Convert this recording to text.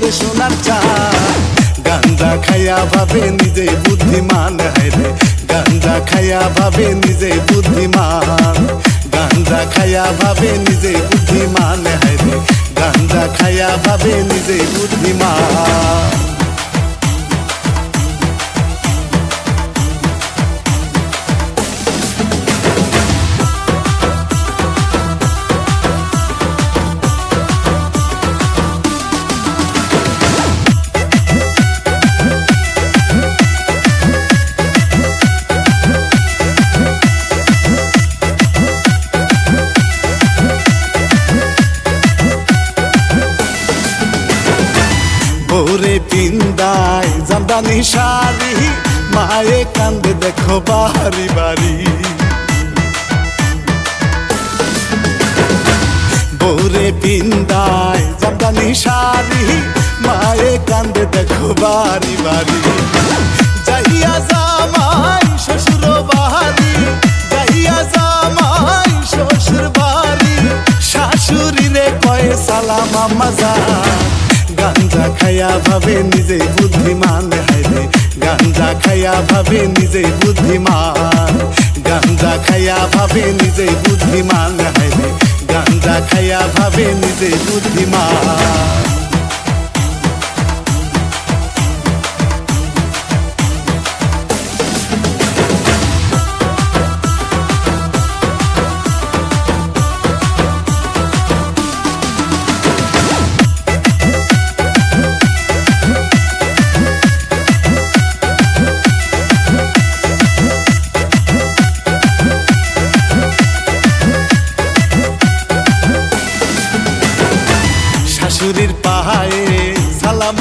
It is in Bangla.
রে সোনার চাঁদ। গাঞ্জা খাইয়া ভাবে নিজে বুদ্ধিমান, হায়রে গাঞ্জা খাইয়া ভাবে নিজে বুদ্ধিমান। গাঞ্জা খাইয়া ভাবে নিজে বুদ্ধিমান, হায়রে গাঞ্জা খাইয়া ভাবে নিজে বুদ্ধিমান। ওরে পিন্দায় জামদানি শাড়ি, মায়ে কান্দে দেখো বাড়ি বাড়ি। ওরে পিন্দায় জামদানি শাড়ি, মায়ে কান্দে দেখো বাড়ি বাড়ি। যাইয়া জামাই শ্বশুর বাড়ি, যাইয়া জামাই শ্বশুর বাড়ি, শাশুড়ি রে কয়ে সালাম আম্মা জান। গাঞ্জা খাইয়া ভাবে নিজে বুদ্ধিমান, হায়রে গাঞ্জা খাইয়া ভাবে নিজে বুদ্ধিমান। গাঞ্জা খাইয়া ভাবে নিজে বুদ্ধিমান, হায়রে গাঞ্জা খাইয়া ভাবে নিজে বুদ্ধিমান। শাশুড়ির পায়ে সালাম